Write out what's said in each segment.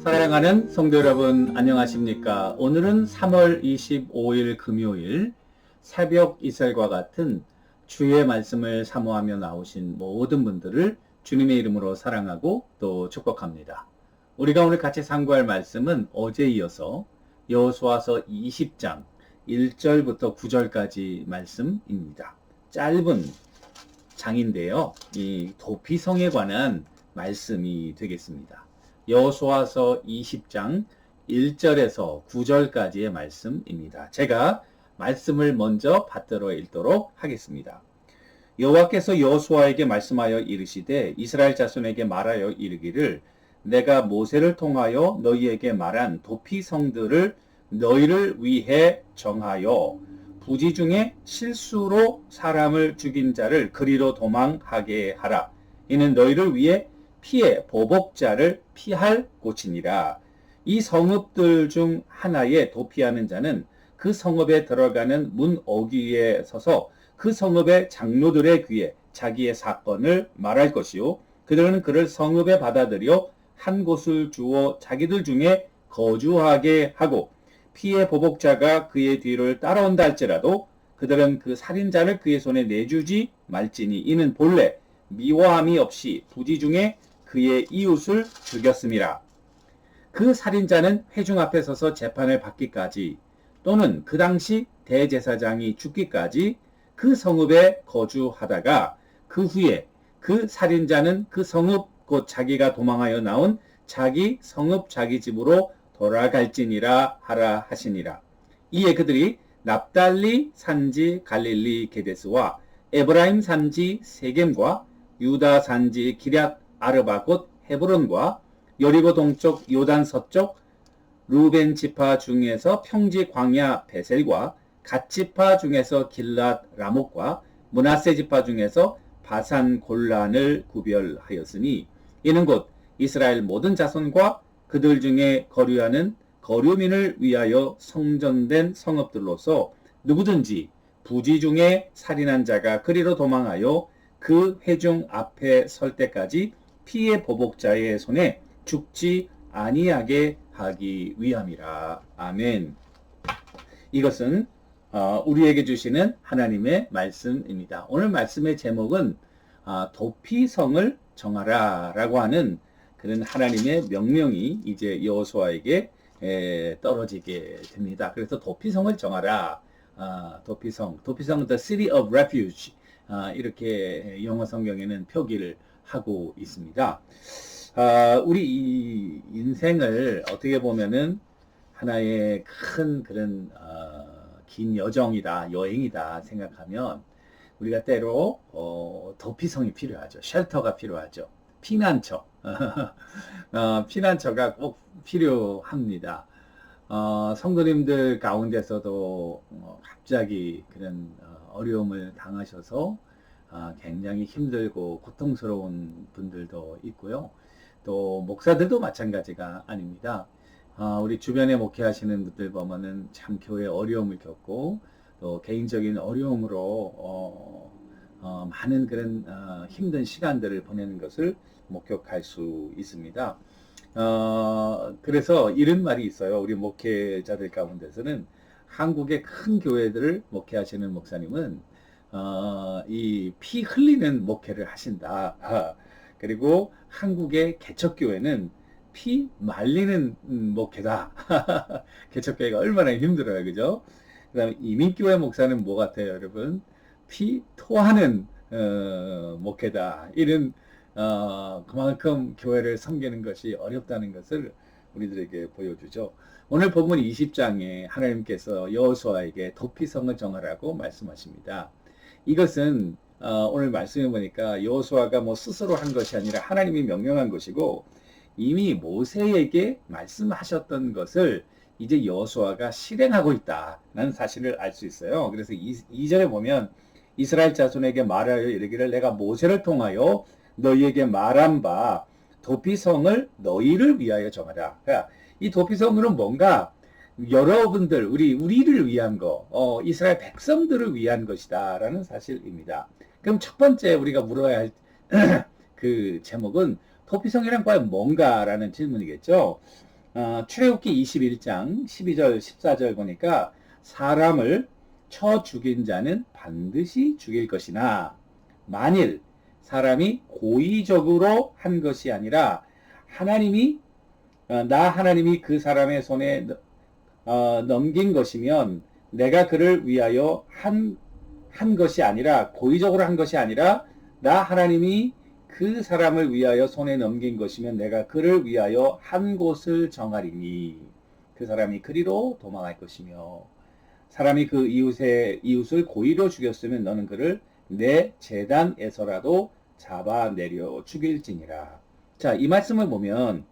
사랑하는 성도 여러분, 안녕하십니까? 오늘은 3월 25일 금요일 새벽 이슬과 같은 주의 말씀을 사모하며 나오신 모든 분들을 주님의 이름으로 사랑하고 또 축복합니다. 우리가 오늘 같이 상고할 말씀은 어제 이어서 여호수아서 20장 1절부터 9절까지 말씀입니다. 짧은 장인데요. 이 도피성에 관한 말씀이 되겠습니다. 여호수아서 20장 1절에서 9절까지의 말씀입니다. 제가 말씀을 먼저 받들어 읽도록 하겠습니다. 여호와께서 여호수아에게 말씀하여 이르시되 이스라엘 자손에게 말하여 이르기를 내가 모세를 통하여 너희에게 말한 도피성들을 너희를 위해 정하여 부지 중에 실수로 사람을 죽인 자를 그리로 도망하게 하라. 이는 너희를 위해 피의 보복자를 피할 곳이니라. 이 성읍들 중 하나에 도피하는 자는 그 성읍에 들어가는 문 어귀에 서서 그 성읍의 장로들의 귀에 자기의 사건을 말할 것이요 그들은 그를 성읍에 받아들여 한 곳을 주어 자기들 중에 거주하게 하고 피의 보복자가 그의 뒤를 따라온다 할지라도 그들은 그 살인자를 그의 손에 내주지 말지니 이는 본래 미워함이 없이 부지 중에 그의 이웃을 죽였음이라. 그 살인자는 회중 앞에 서서 재판을 받기까지 또는 그 당시 대제사장이 죽기까지 그 성읍에 거주하다가 그 후에 그 살인자는 그 성읍 곧 자기가 도망하여 나온 자기 성읍 자기 집으로 돌아갈지니라 하라 하시니라. 이에 그들이 납달리 산지 갈릴리 게데스와 에브라임 산지 세겜과 유다 산지 기럇 아르바 곧 헤브론과 여리고 동쪽 요단 서쪽 루벤 지파 중에서 평지 광야 베셀과 갓 지파 중에서 길랏 라목과 므낫세 지파 중에서 바산 골란을 구별하였으니 이는 곧 이스라엘 모든 자손과 그들 중에 거류하는 거류민을 위하여 성전된 성읍들로서 누구든지 부지 중에 살인한 자가 그리로 도망하여 그 회중 앞에 설 때까지 피의 보복자의 손에 죽지 아니하게 하기 위함이라. 아멘. 이것은 우리에게 주시는 하나님의 말씀입니다. 오늘 말씀의 제목은 도피성을 정하라 라고 하는 그런 하나님의 명령이 이제 여호수아에게 떨어지게 됩니다. 그래서 도피성을 정하라. 도피성 the city of refuge 이렇게 영어 성경에는 표기를 하고 있습니다. 우리 이 인생을 어떻게 보면은 하나의 큰 그런 긴 여정이다, 여행이다 생각하면 우리가 때로 도피성이 필요하죠. 쉘터가 필요하죠. 피난처. 피난처가 꼭 필요합니다. 성도님들 가운데서도 갑자기 그런 어려움을 당하셔서 굉장히 힘들고 고통스러운 분들도 있고요. 또 목사들도 마찬가지가 아닙니다. 우리 주변에 목회하시는 분들 보면은 참 교회 어려움을 겪고 또 개인적인 어려움으로 많은 그런 힘든 시간들을 보내는 것을 목격할 수 있습니다. 그래서 이런 말이 있어요. 우리 목회자들 가운데서는 한국의 큰 교회들을 목회하시는 목사님은 이 피 흘리는 목회를 하신다. 그리고 한국의 개척교회는 피 말리는 목회다. 개척교회가 얼마나 힘들어요. 그죠? 그 다음에 이민교회 목사는 뭐 같아요, 여러분? 피 토하는 목회다. 이런 그만큼 교회를 섬기는 것이 어렵다는 것을 우리들에게 보여주죠. 오늘 본문 20장에 하나님께서 여호수아에게 도피성을 정하라고 말씀하십니다. 이것은 오늘 말씀해 보니까 여호수아가 뭐 스스로 한 것이 아니라 하나님이 명령한 것이고 이미 모세에게 말씀하셨던 것을 이제 여호수아가 실행하고 있다는 사실을 알 수 있어요. 그래서 2절에 보면 이스라엘 자손에게 말하여 이르기를 내가 모세를 통하여 너희에게 말한 바 도피성을 너희를 위하여 정하라. 그러니까 이 도피성은 뭔가 여러분들 우리를 위한 거, 이스라엘 백성들을 위한 것이다 라는 사실입니다. 그럼 첫 번째 우리가 물어야 할 그 제목은 도피성이란 과연 뭔가라는 질문이겠죠. 출애굽기 21장 12절 14절 보니까 사람을 쳐 죽인 자는 반드시 죽일 것이나 만일 사람이 고의적으로 한 것이 아니라 하나님이 나 하나님이 그 사람의 손에 넘긴 것이면 내가 그를 위하여 한 것이 아니라 고의적으로 한 것이 아니라 나 하나님이 그 사람을 위하여 손에 넘긴 것이면 내가 그를 위하여 한 곳을 정하리니 그 사람이 그리로 도망할 것이며 사람이 그 이웃을 고의로 죽였으면 너는 그를 내 제단에서라도 잡아내려 죽일지니라. 자, 이 말씀을 보면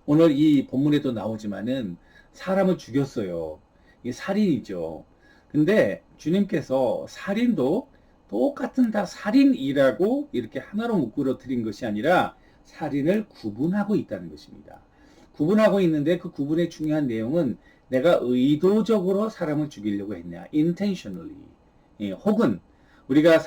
오늘 이 본문에도 나오지만은 사람을 죽였어요. 이 살인이죠. 근데 주님께서 살인도 똑같은 다 살인이라고 이렇게 하나로 묶어뜨린 것이 아니라 살인을 구분하고 있다는 것입니다. 구분하고 있는데 그 구분의 중요한 내용은 내가 의도적으로 사람을 죽이려고 했냐, intentionally. 혹은 우리가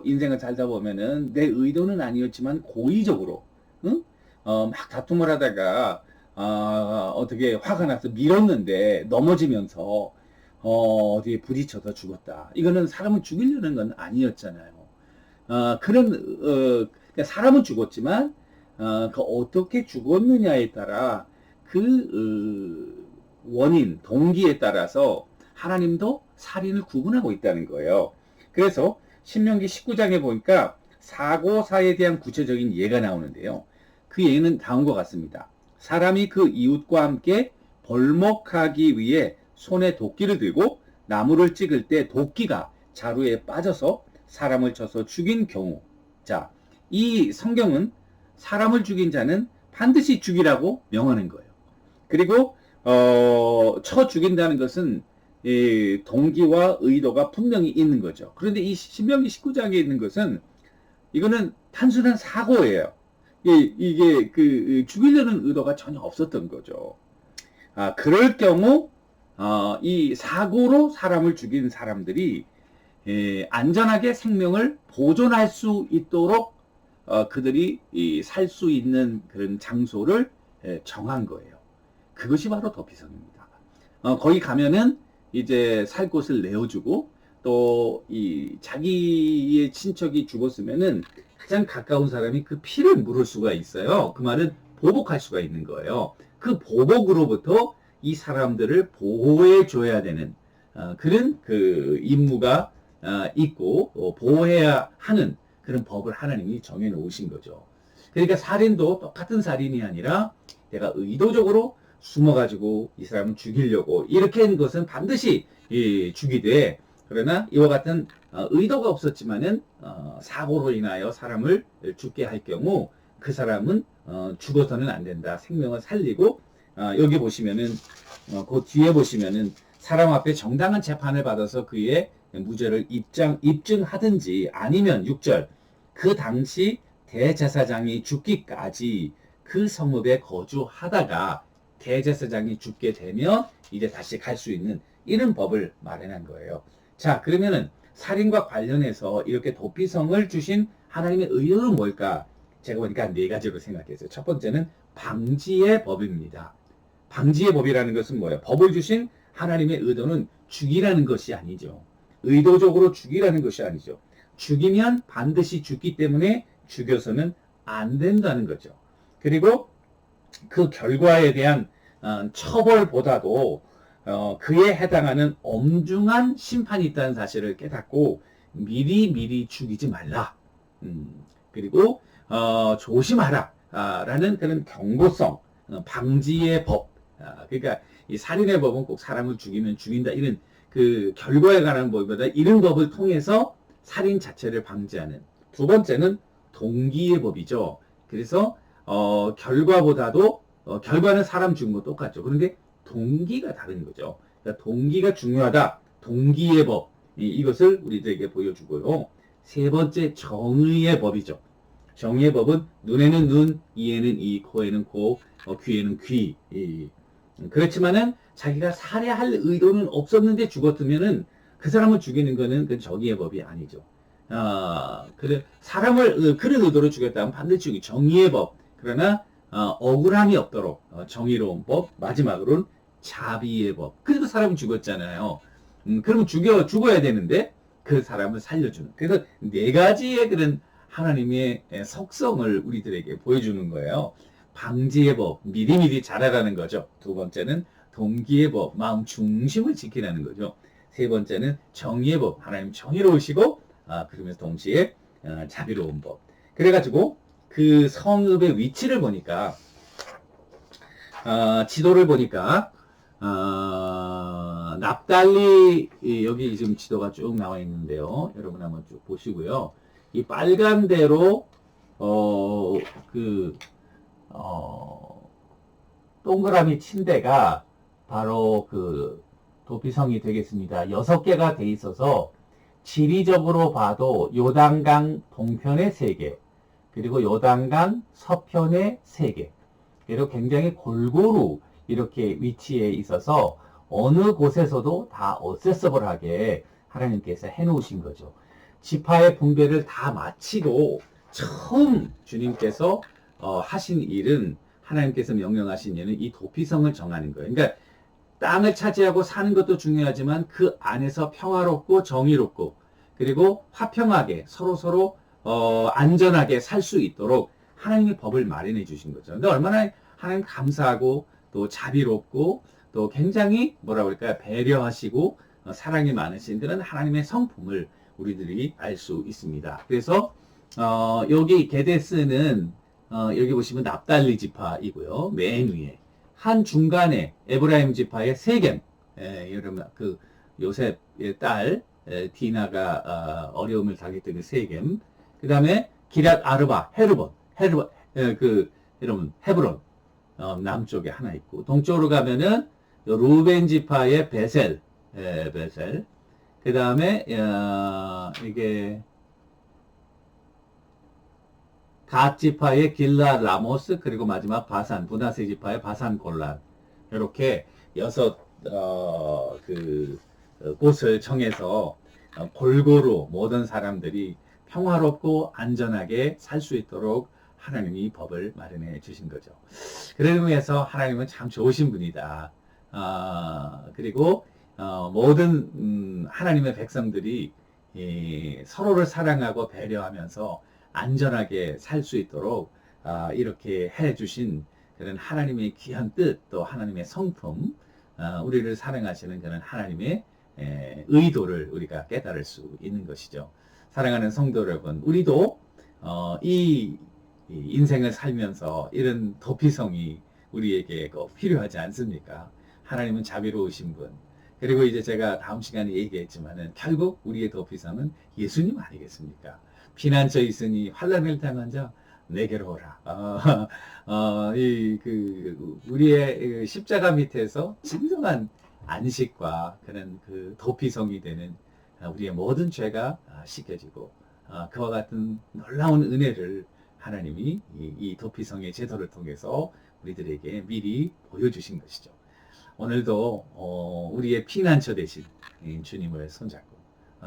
인생을 살다 보면은 내 의도는 아니었지만 고의적으로, 응? 막 다툼을 하다가 어떻게 화가 나서 밀었는데 넘어지면서 어디에 부딪혀서 죽었다. 이거는 사람을 죽이려는 건 아니었잖아요. 그러니까 사람은 죽었지만 그 어떻게 죽었느냐에 따라 그 원인, 동기에 따라서 하나님도 살인을 구분하고 있다는 거예요. 그래서 신명기 19장에 보니까 사고사에 대한 구체적인 예가 나오는데요. 그 예는 다음과 같습니다. 사람이 그 이웃과 함께 벌목하기 위해 손에 도끼를 들고 나무를 찍을 때 도끼가 자루에 빠져서 사람을 쳐서 죽인 경우. 자, 이 성경은 사람을 죽인 자는 반드시 죽이라고 명하는 거예요. 그리고 쳐 죽인다는 것은 동기와 의도가 분명히 있는 거죠. 그런데 이 신명기 19장에 있는 것은 이거는 단순한 사고예요. 이게 죽이려는 의도가 전혀 없었던 거죠. 그럴 경우 이 사고로 사람을 죽인 사람들이 안전하게 생명을 보존할 수 있도록 그들이 살 수 있는 그런 장소를 정한 거예요. 그것이 바로 도피성입니다. 거기 가면은 이제 살 곳을 내어주고 또 이 자기의 친척이 죽었으면은 가장 가까운 사람이 그 피를 물을 수가 있어요. 그 말은 보복할 수가 있는 거예요. 그 보복으로부터 이 사람들을 보호해 줘야 되는 그런 그 임무가 있고 보호해야 하는 그런 법을 하나님이 정해 놓으신 거죠. 그러니까 살인도 똑같은 살인이 아니라 내가 의도적으로 숨어가지고 이 사람을 죽이려고 이렇게 한 것은 반드시 죽이되, 그러나 이와 같은 의도가 없었지만은 사고로 인하여 사람을 죽게 할 경우 그 사람은 죽어서는 안 된다. 생명을 살리고 여기 보시면은 그 뒤에 보시면은 사람 앞에 정당한 재판을 받아서 그의 무죄를 입증하든지 아니면 6절 그 당시 대제사장이 죽기까지 그 성읍에 거주하다가 대제사장이 죽게 되면 이제 다시 갈 수 있는 이런 법을 마련한 거예요. 자, 그러면은 살인과 관련해서 이렇게 도피성을 주신 하나님의 의도는 뭘까? 제가 보니까 네 가지로 생각했어요. 첫 번째는 방지의 법입니다. 방지의 법이라는 것은 뭐예요? 법을 주신 하나님의 의도는 죽이라는 것이 아니죠. 의도적으로 죽이라는 것이 아니죠. 죽이면 반드시 죽기 때문에 죽여서는 안 된다는 거죠. 그리고 그 결과에 대한 처벌보다도 그에 해당하는 엄중한 심판이 있다는 사실을 깨닫고 미리 죽이지 말라. 그리고 조심하라. 라는 그런 경고성, 방지의 법. 그러니까 이 살인의 법은 꼭 사람을 죽이면 죽인다 이런 그 결과에 관한 법보다 이런 법을 통해서 살인 자체를 방지하는. 두 번째는 동기의 법이죠. 그래서 결과보다도 결과는 사람 죽은 거 똑같죠. 그런데 동기가 다른 거죠. 그러니까 동기가 중요하다. 동기의 법. 이것을 우리들에게 보여주고요. 세 번째 정의의 법이죠. 정의의 법은 눈에는 눈, 이에는 이, 코에는 코, 귀에는 귀. 그렇지만은 자기가 살해할 의도는 없었는데 죽었으면은 그 사람을 죽이는 거는 그 정의의 법이 아니죠. 그래 사람을 그런 의도로 죽였다면 반드시 정의의 법. 그러나 억울함이 없도록 정의로운 법, 마지막으로는 자비의 법. 그래도 사람이 죽었잖아요. 그러면 죽어야 되는데 그 사람을 살려주는. 그래서 네 가지의 그런 하나님의 속성을 우리들에게 보여주는 거예요. 방지의 법, 미리미리 잘하라는 거죠. 두 번째는 동기의 법, 마음 중심을 지키라는 거죠. 세 번째는 정의의 법, 하나님 정의로우시고 그러면서 동시에 자비로운 법. 그래가지고 그 성읍의 위치를 보니까 지도를 보니까 납달리 여기 지금 지도가 쭉 나와 있는데요. 여러분 한번 쭉 보시고요. 이 빨간 대로 동그라미 친 데가 바로 그 도피성이 되겠습니다. 6개가 돼 있어서 지리적으로 봐도 요단강 동편에 3개, 그리고 요단강 서편에 3개, 그리고 굉장히 골고루 이렇게 위치해 있어서 어느 곳에서도 다 어세서블하게 하나님께서 해놓으신 거죠. 지파의 분배를 다 마치고 처음 주님께서 하신 일은, 하나님께서 명령하신 일은 이 도피성을 정하는 거예요. 그러니까 땅을 차지하고 사는 것도 중요하지만 그 안에서 평화롭고 정의롭고 그리고 화평하게 서로 안전하게 살 수 있도록 하나님의 법을 마련해 주신 거죠. 근데 얼마나 하나님 감사하고 또 자비롭고 또 굉장히 뭐라 그럴까요? 배려하시고 사랑이 많으신 그런 하나님의 성품을 우리들이 알 수 있습니다. 그래서 여기 게데스는 여기 보시면 납달리 지파이고요. 맨 위에 한 중간에 에브라임 지파의 세겜, 여러분 그 요셉의 딸 디나가 어려움을 당했던 그 세겜, 그 다음에 기랏 아르바, 여러분 헤브론 남쪽에 하나 있고, 동쪽으로 가면은 루벤 지파의 베셀, 베셀, 그 다음에 이게 갓 지파의 길라 라모스, 그리고 마지막 바산, 브나세 지파의 바산 골란, 이렇게 6 곳을 정해서 골고루 모든 사람들이 평화롭고 안전하게 살 수 있도록 하나님이 법을 마련해 주신 거죠. 그런 의미에서 하나님은 참 좋으신 분이다. 그리고 모든 하나님의 백성들이 서로를 사랑하고 배려하면서 안전하게 살 수 있도록 이렇게 해주신 그런 하나님의 귀한 뜻, 또 하나님의 성품, 우리를 사랑하시는 그런 하나님의 의도를 우리가 깨달을 수 있는 것이죠. 사랑하는 성도 여러분, 우리도 이 인생을 살면서 이런 도피성이 우리에게 꼭 필요하지 않습니까? 하나님은 자비로우신 분. 그리고 이제 제가 다음 시간에 얘기했지만은 결국 우리의 도피성은 예수님 아니겠습니까? 피난처 있으니 환난을 당한 자 내게로 오라. 우리의 십자가 밑에서 진정한 안식과 그런 그 도피성이 되는 우리의 모든 죄가 씻겨지고 그와 같은 놀라운 은혜를 하나님이 이 도피성의 제도를 통해서 우리들에게 미리 보여주신 것이죠. 오늘도 우리의 피난처 되신 주님을 손잡고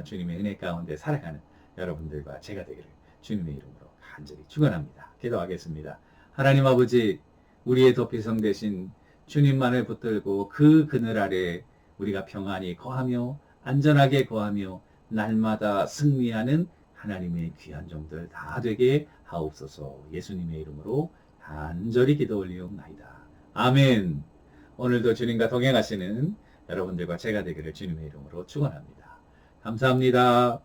주님의 은혜 가운데 살아가는 여러분들과 제가 되기를 주님의 이름으로 간절히 축원합니다. 기도하겠습니다. 하나님 아버지, 우리의 도피성 되신 주님만을 붙들고 그 그늘 아래 우리가 평안히 거하며 안전하게 거하며 날마다 승리하는 하나님의 귀한 종들 다 되게 하옵소서. 예수님의 이름으로 간절히 기도 올리옵나이다. 아멘. 오늘도 주님과 동행하시는 여러분들과 제가 되기를 주님의 이름으로 축원합니다. 감사합니다.